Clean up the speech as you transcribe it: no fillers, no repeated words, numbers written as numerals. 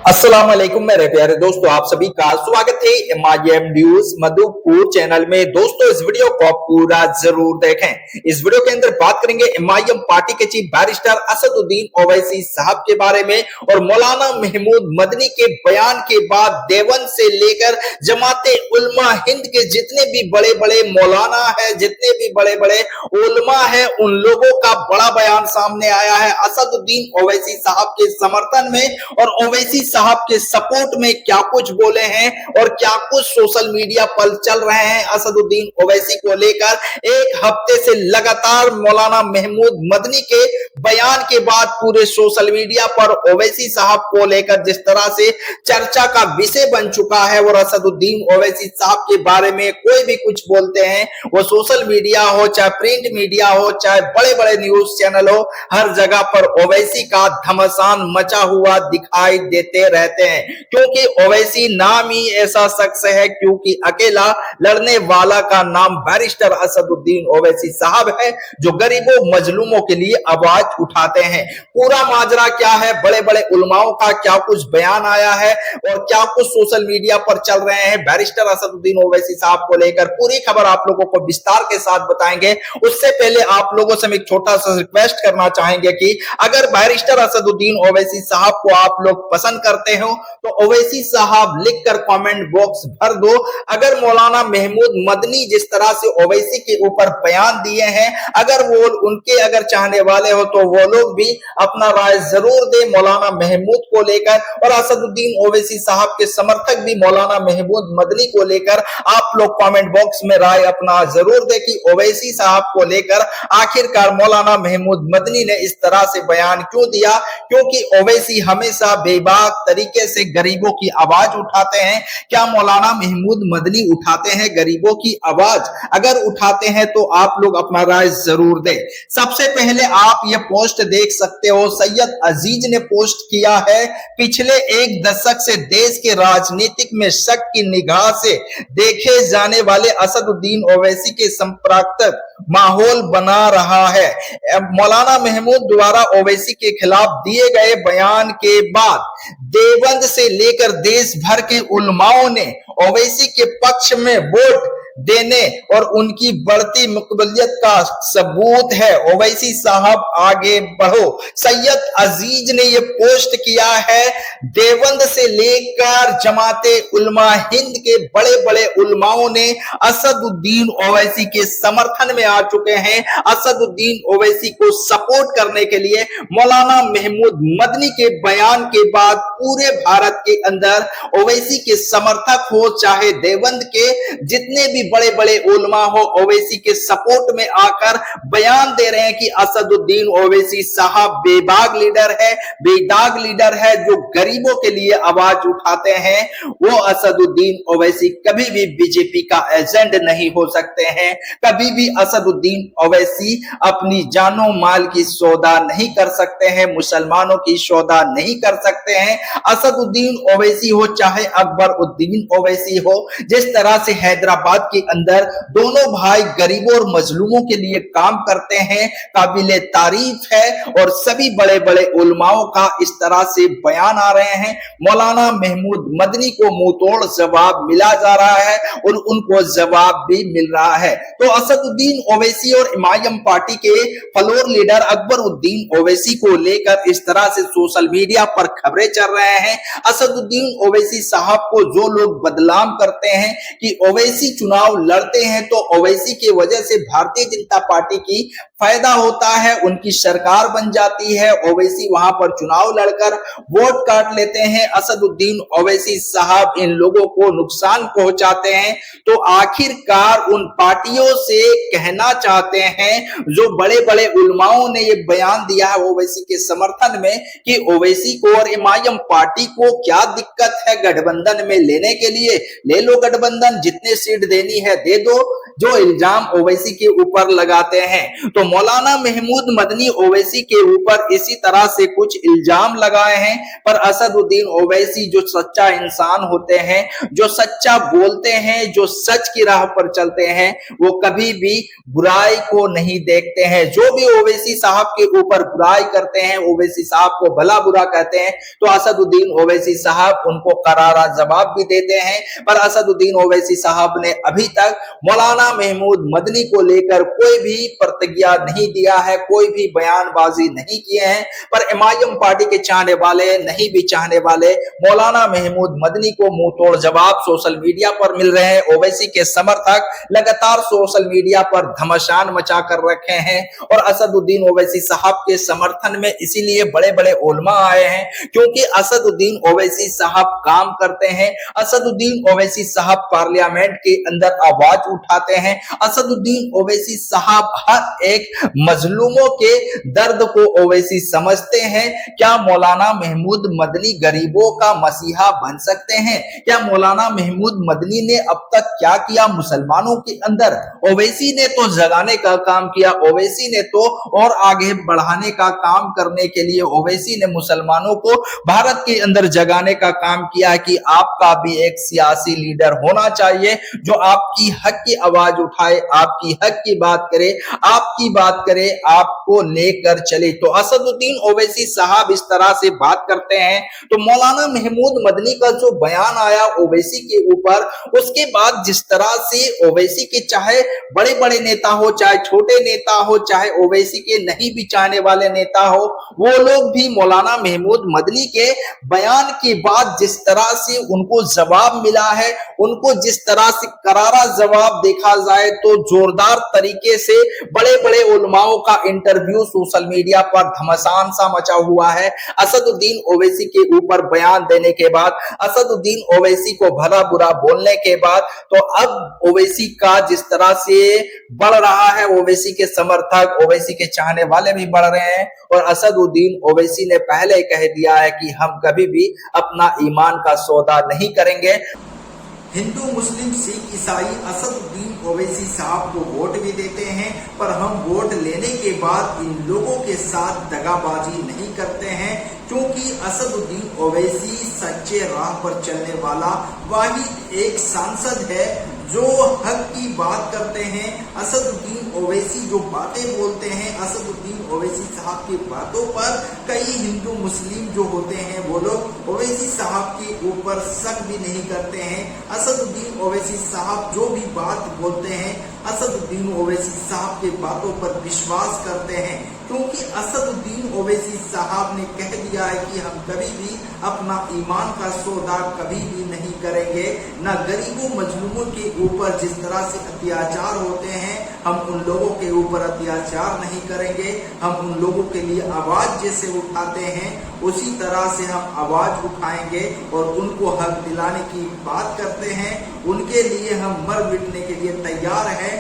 अस्सलाम वालेकुम मेरे प्यारे दोस्तों, आप सभी का स्वागत है एमआईएम न्यूज मधुपुर चैनल में। दोस्तों, इस वीडियो को पूरा जरूर देखें। इस वीडियो के अंदर बात करेंगे एमआईएम पार्टी के चीफ बैरिस्टर असदुद्दीन ओवैसी साहब के बारे में और मौलाना महमूद मदनी के बयान के बाद देवबंद से लेकर जमाते उलमा हिंद के जितने भी बड़े बड़े मौलाना है, जितने भी बड़े बड़े उलमा है, उन लोगों का बड़ा बयान सामने आया है असदुद्दीन ओवैसी साहब के समर्थन में और ओवैसी साहब के सपोर्ट में क्या कुछ बोले हैं और क्या कुछ सोशल मीडिया पर चल रहे हैं असदुद्दीन ओवैसी को लेकर। एक हफ्ते से लगातार मौलाना महमूद मदनी के बयान के बाद पूरे सोशल मीडिया पर ओवैसी साहब को लेकर जिस तरह से चर्चा का विषय बन चुका है और असदुद्दीन ओवैसी साहब के बारे में कोई भी कुछ बोलते हैं, वो सोशल मीडिया हो, चाहे प्रिंट मीडिया हो, चाहे बड़े बड़े न्यूज चैनल हो, हर जगह पर ओवैसी का घमासान मचा हुआ दिखाई देते रहते हैं। क्योंकि ओवैसी नाम ही ऐसा शख्स है, क्योंकि अकेला लड़ने वाला का नाम बैरिस्टर असदुद्दीन ओवैसी साहब है, जो गरीबों मजलूमों के लिए आवाज उठाते हैं। पूरा माजरा क्या है, बड़े बड़े उलमाओं का क्या कुछ बयान आया है और क्या कुछ सोशल मीडिया पर चल रहे हैं बैरिस्टर असदुद्दीन ओवैसी साहब को लेकर, पूरी खबर आप लोगों को विस्तार के साथ बताएंगे। उससे पहले आप लोगों से हम एक छोटा सा रिक्वेस्ट करना चाहेंगे कि अगर बैरिस्टर असदुद्दीन ओवैसी साहब को आप लोग पसंद करते हो तो ओवैसी साहब लिखकर कमेंट बॉक्स भर दो। अगर मौलाना महमूद मदनी जिस तरह से ओवैसी के ऊपर बयान दिए हैं, अगर वो उनके अगर चाहने वाले हो तो वो लोग भी अपना राय जरूर दे मौलाना महमूद को लेकर, और असदुद्दीन ओवैसी साहब के समर्थक भी मौलाना महमूद मदनी को लेकर आप लोग कमेंट बॉक्स में राय अपना जरूर दे कि ओवैसी साहब को लेकर आखिरकार मौलाना महमूद मदनी ने इस तरह से बयान क्यों दिया। क्योंकि ओवैसी हमेशा बेबाक तरीके से गरीबों की आवाज उठाते हैं। क्या मौलाना महमूद मदनी उठाते हैं गरीबों की आवाज? अगर उठाते हैं तो आप लोग अपना राय जरूर दें। सबसे पहले आप ये पोस्ट देख सकते हो, सैयद अजीज ने पोस्ट किया है। पिछले एक दशक से देश के राजनीतिक में शक की निगाह से देखे जाने वाले असदुद्दीन ओवैसी के संपराक्तक माहौल बना रहा है। मौलाना महमूद द्वारा ओवैसी के खिलाफ दिए गए बयान के बाद देवबंद से लेकर देश भर के उलमाओं ने ओवैसी के पक्ष में वोट देने और उनकी बढ़ती मकबूलियत का सबूत है। ओवैसी साहब आगे बढ़ो। सैयद अजीज ने यह पोस्ट किया है। देवबंद से लेकर जमाते उलमा हिंद के बड़े बड़े उलमाओं ने असदुद्दीन ओवैसी के समर्थन में आ चुके हैं। असदुद्दीन ओवैसी को सपोर्ट करने के लिए मौलाना महमूद मदनी के बयान के बाद पूरे भारत के अंदर ओवैसी के समर्थक हो, चाहे देवबंद के जितने भी बड़े बड़े उलमा हो, ओवैसी के सपोर्ट में आकर बयान दे रहे हैं कि असदुद्दीन ओवैसी साहब बेबाक लीडर है, बेदाग लीडर है, जो गरीबों के लिए आवाज उठाते हैं। वो असदुद्दीन ओवैसी कभी भी बीजेपी का एजेंट नहीं हो सकते हैं। कभी भी असदुद्दीन ओवैसी अपनी जानो माल की सौदा नहीं कर सकते हैं, मुसलमानों की सौदा नहीं कर सकते हैं। असदुद्दीन ओवैसी हो चाहे अकबर उद्दीन ओवैसी हो, जिस तरह से हैदराबाद के अंदर दोनों भाई गरीबों और मजलूमों के लिए काम करते हैं, काबिले तारीफ है। और सभी बड़े बड़े उलमाओं का इस तरह से बयान आ रहे हैं। मौलाना महमूद मदनी को मुंह तोड़ जवाब मिला जा रहा है और उनको जवाब भी मिल रहा है। तो असदुद्दीन ओवैसी और एमआईएम पार्टी के फ्लोर लीडर अकबर उद्दीन ओवैसी को लेकर इस तरह से सोशल मीडिया पर खबरें चल रहे हैं। असदुद्दीन ओवैसी साहब को जो लोग बदनाम करते हैं कि ओवैसी चुनाव लड़ते हैं तो ओवैसी की वजह से भारतीय जनता पार्टी की फायदा होता है, उनकी सरकार बन जाती है, ओवैसी वहां पर चुनाव लड़कर वोट काट लेते हैं, असदुद्दीन ओवैसी साहब इन लोगों को नुकसान पहुंचाते हैं। तो आखिरकार उन पार्टियों से कहना चाहते हैं जो बड़े बड़े उलमाओं ने ये बयान दिया है ओवैसी के समर्थन में कि ओवैसी को और एमआईएम पार्टी को क्या दिक्कत है गठबंधन में लेने के लिए? ले लो गठबंधन, जितने सीट देनी है दे दो। जो इल्जाम ओवैसी के ऊपर लगाते हैं। तो मौलाना महमूद मदनी ओवैसी के ऊपर इसी तरह से कुछ इल्जाम लगाए हैं, पर असदुद्दीन ओवैसी जो सच्चा इंसान होते हैं, जो सच्चा बोलते हैं, जो सच की राह पर चलते हैं, वो कभी भी बुराई को नहीं देखते हैं। जो भी ओवैसी साहब के ऊपर बुराई करते हैं, ओवैसी साहब को भला बुरा कहते हैं, तो असदुद्दीन ओवैसी साहब उनको करारा जवाब भी देते हैं। पर असदुद्दीन ओवैसी साहब ने अभी तक मौलाना महमूद मदनी को लेकर कोई भी प्रतिज्ञा नहीं दिया है, कोई भी बयानबाजी नहीं किए हैं। पर एमआईएम पार्टी के चाहने वाले, नहीं भी चाहने वाले, मौलाना महमूद मदनी को मुंह तोड़ जवाब सोशल मीडिया पर मिल रहे हैं। ओवैसी के समर्थक लगातार सोशल मीडिया पर घमासान मचा कर रखे हैं और असदुद्दीन ओवैसी साहब के समर्थन में इसीलिए बड़े बड़े उलमा आए हैं, क्योंकि असदुद्दीन ओवैसी साहब काम करते हैं। असदुद्दीन ओवैसी साहब पार्लियामेंट के अंदर आवाज उठाते हैं। असदुद्दीन ओवैसी साहब हर एक मजलूमों के दर्द को ओवैसी समझते हैं। क्या मौलाना महमूद मदनी गरीबों का मसीहा बन सकते हैं? क्या मौलाना महमूद मदनी ने अब तक क्या किया मुसलमानों के अंदर? ओवैसी ने तो जगाने का काम किया, ओवैसी ने तो और आगे बढ़ाने का काम करने के लिए ओवैसी ने मुसलमानों को भारत के अंदर जगाने का काम किया कि आपका भी एक सियासी लीडर होना चाहिए जो आपकी हक की आवाज उठाए, आपकी हक की बात करे, आपकी बात करे, आपको लेकर चले। तो असदुद्दीन ओवैसी साहब इस तरह से बात करते हैं। तो मौलाना महमूद मदनी का जो बयान आया ओवैसी के ऊपर, उसके बाद जिस तरह से ओवैसी के चाहे बड़े बड़े नेता हो, चाहे छोटे नेता हो, चाहे ओवैसी के नहीं भी चाहने वाले नेता हो, वो लोग भी मौलाना महमूद मदनी के बयान के बाद जिस तरह से उनको जवाब मिला है, उनको जिस तरह से करारा जवाब देखा जाए तो जोरदार तरीके से बड़े बड़े उलमाओं का इंटरव्यू सोशल मीडिया पर घमासान सा मचा हुआ है। असदुद्दीन ओवैसी के ऊपर बयान देने के बाद, असदुद्दीन ओवैसी को भला बुरा बोलने के बाद, तो अब ओवैसी का जिस तरह से बढ़ रहा है, ओवैसी के समर्थक, ओवैसी के चाहने वाले भी बढ़ रहे हैं। और असदुद्दीन ओवैसी ने पहले ही कह दिया है कि हम कभी भी अपना ईमान का सौदा नहीं करेंगे। हिंदू, मुस्लिम, सिख, ईसाई असदुद्दीन ओवैसी साहब को वोट भी देते हैं, पर हम वोट लेने के बाद इन लोगों के साथ दगाबाजी नहीं करते हैं, क्योंकि असदुद्दीन ओवैसी सच्चे राह पर चलने वाला वाहिद एक सांसद है जो हक की बात करते हैं। असदुद्दीन ओवैसी जो बातें बोलते हैं, असदुद्दीन ओवैसी साहब की बातों पर कई हिंदू मुस्लिम जो होते हैं वो लोग ओवैसी साहब के ऊपर शक भी नहीं करते हैं। असदुद्दीन ओवैसी साहब जो भी बात बोलते हैं, असदुद्दीन ओवैसी साहब के बातों पर विश्वास करते हैं, क्योंकि असदुद्दीन ओवैसी साहब ने कह दिया है कि हम कभी भी अपना ईमान का सौदा कभी भी नहीं करेंगे। न गरीबों मजलूमों के ऊपर जिस तरह से अत्याचार होते हैं, हम उन लोगों के ऊपर अत्याचार नहीं करेंगे। हम उन लोगों के लिए आवाज जैसे उठाते हैं उसी तरह से हम आवाज उठाएंगे और उनको हक दिलाने की बात करते हैं। उनके लिए हम मर मिटने के लिए तैयार हैं।